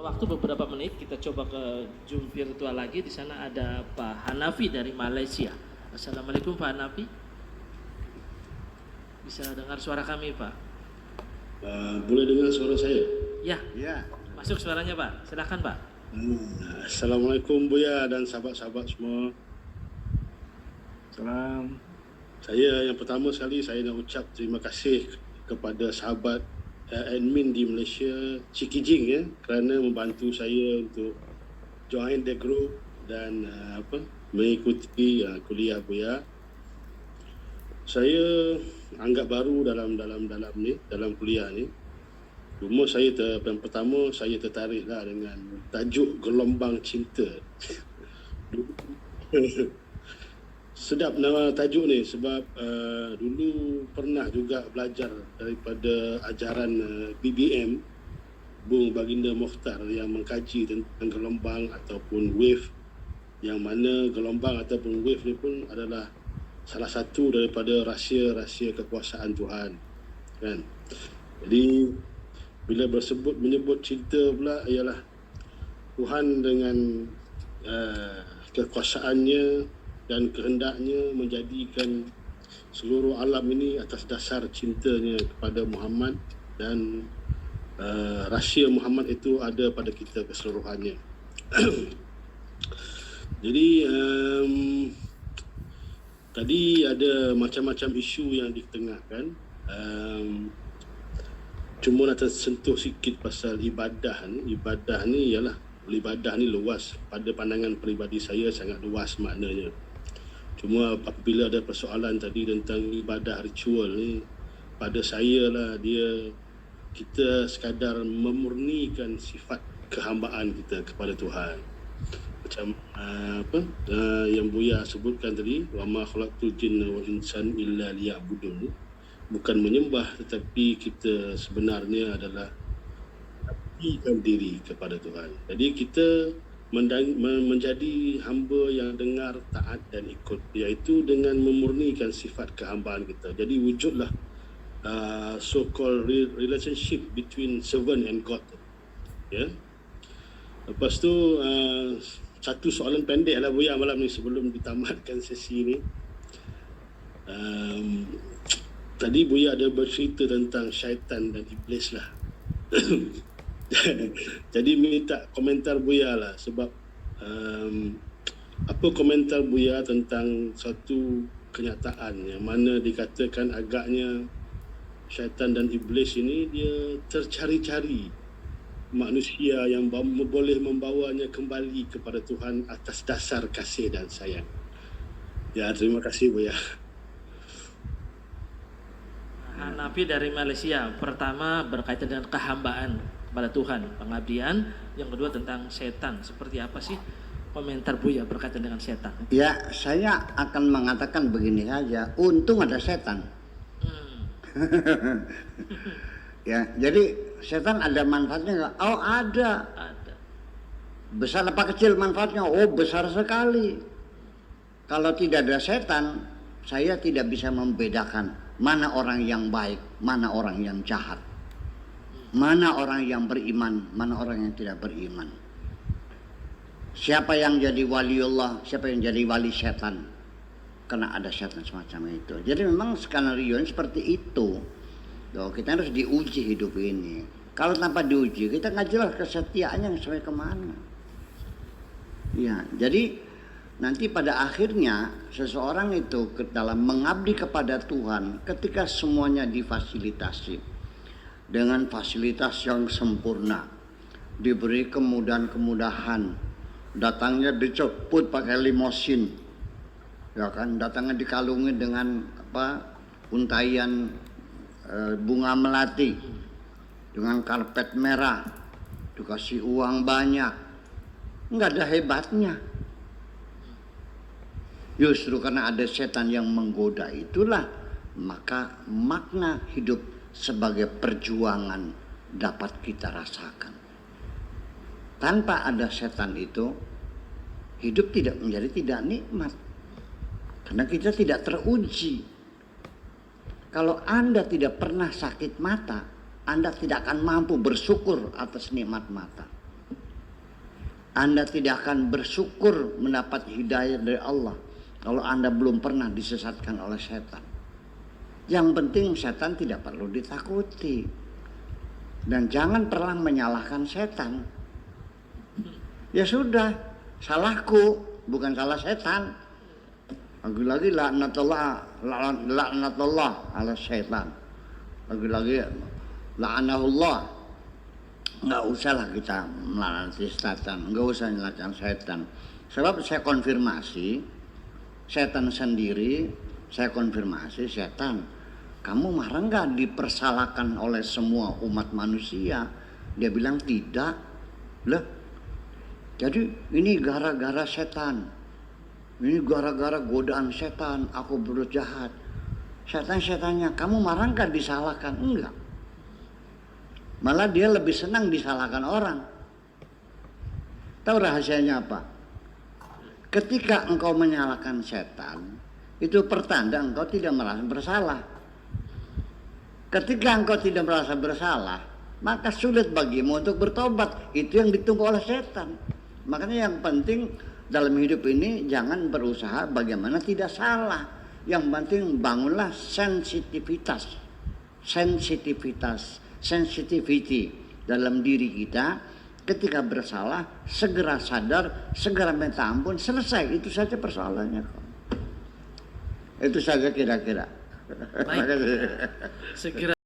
Waktu beberapa menit kita coba ke Zoom virtual lagi. Di sana ada Pak Hanafi dari Malaysia. Assalamualaikum Pak Hanafi. Bisa dengar suara kami Pak? Boleh dengar suara saya? Ya, Ya. masuk suaranya Pak. Silakan Pak. Assalamualaikum Buya dan sahabat-sahabat semua. Salam. Saya yang pertama sekali saya nak ucap terima kasih kepada sahabat admin di Malaysia, Cik Kijing ya, kerana membantu saya untuk join the group dan mengikuti kuliah Buya. Saya anggap baru dalam kuliah ni. Cuma yang pertama saya tertariklah dengan tajuk gelombang cinta. Sedap nama tajuk ni sebab dulu pernah juga belajar daripada ajaran BBM, Bung Baginda Mokhtar, yang mengkaji tentang gelombang ataupun wave, yang mana gelombang ataupun wave ni pun adalah salah satu daripada rahsia-rahsia kekuasaan Tuhan, kan? Jadi bila menyebut cinta pula ialah Tuhan dengan kekuasaannya dan kehendaknya menjadikan seluruh alam ini atas dasar cintanya kepada Muhammad, dan rahsia Muhammad itu ada pada kita keseluruhannya. Jadi tadi ada macam-macam isu yang ditengahkan. Cuma nak tersentuh sikit pasal ibadah ni. Ibadah ni ialah, ibadah ni luas. Pada pandangan peribadi saya sangat luas maknanya. Cuma apabila ada persoalan tadi tentang ibadah ritual ni, pada saya lah kita sekadar memurnikan sifat kehambaan kita kepada Tuhan. Macam yang Buya sebutkan tadi, wa ma khalaqtul jinna wal insan illa liya'budun. Bukan menyembah, tetapi kita sebenarnya adalah mengabdikan diri kepada Tuhan. Jadi kita menjadi hamba yang dengar, taat dan ikut, iaitu dengan memurnikan sifat kehambaan kita. Jadi wujudlah so-called relationship between servant and God. Ya. Lepas tu satu soalan pendek lah Buya malam ni sebelum ditamatkan sesi ni. Tadi Buya ada bercerita tentang syaitan dan iblis lah. Jadi minta komentar Buya lah, sebab apa komentar Buya tentang satu kenyataan yang mana dikatakan agaknya syaitan dan iblis ini dia tercari-cari manusia yang boleh membawanya kembali kepada Tuhan atas dasar kasih dan sayang. Ya, terima kasih Buya. Hanafi dari Malaysia. Pertama berkaitan dengan kehambaan kepada Tuhan, pengabdian. Yang kedua tentang setan. Seperti apa sih komentar Buya berkaitan dengan setan? Ya, saya akan mengatakan begini saja. Untung ada setan. Ya, jadi setan ada manfaatnya nggak? Oh, ada. Ada. Besar apa kecil manfaatnya? Oh, besar sekali. Kalau tidak ada setan, saya tidak bisa membedakan mana orang yang baik, mana orang yang jahat, mana orang yang beriman, mana orang yang tidak beriman. Siapa yang jadi waliullah, siapa yang jadi wali setan, karena ada setan semacam itu. Jadi memang skenario seperti itu. Loh, kita harus diuji hidup ini. Kalau tanpa diuji, kita nggak jelas kesetiaannya sampai kemana. Ya, jadi nanti pada akhirnya seseorang itu dalam mengabdi kepada Tuhan, ketika semuanya difasilitasi dengan fasilitas yang sempurna, diberi kemudahan-kemudahan, datangnya dijemput pakai limosin, ya kan, datangnya dikalungi dengan untaian bunga melati, dengan karpet merah, dikasih uang banyak, nggak ada hebatnya. Justru karena ada setan yang menggoda itulah, maka makna hidup sebagai perjuangan dapat kita rasakan. Tanpa ada setan itu, hidup tidak nikmat. Karena kita tidak teruji. Kalau Anda tidak pernah sakit mata, Anda tidak akan mampu bersyukur atas nikmat mata. Anda tidak akan bersyukur mendapat hidayah dari Allah kalau Anda belum pernah disesatkan oleh setan. Yang penting setan tidak perlu ditakuti. Dan jangan pernah menyalahkan setan. Ya sudah, salahku, bukan salah setan. Lagi-lagi laknatullah ala setan. Lagi-lagi la'anahullah. Nggak usahlah kita melaknati setan, nggak usah menyalahkan setan. Sebab saya konfirmasi setan sendiri, saya konfirmasi setan, kamu marah nggak dipersalahkan oleh semua umat manusia? Dia bilang tidak. Lah, jadi ini gara-gara setan, ini gara-gara godaan setan, aku berbuat jahat. Setan-setannya, kamu marah nggak disalahkan? Enggak. Malah dia lebih senang disalahkan orang. Tahu rahasianya apa? Ketika engkau menyalahkan setan, itu pertanda engkau tidak merasa bersalah. Ketika engkau tidak merasa bersalah, maka sulit bagimu untuk bertobat. Itu yang ditunggu oleh setan. Makanya yang penting dalam hidup ini jangan berusaha bagaimana tidak salah. Yang penting bangunlah sensitivity dalam diri kita. Ketika bersalah segera sadar, segera minta ampun, selesai. Itu saja persoalannya kok. Itu saja kira-kira. Baik. Segera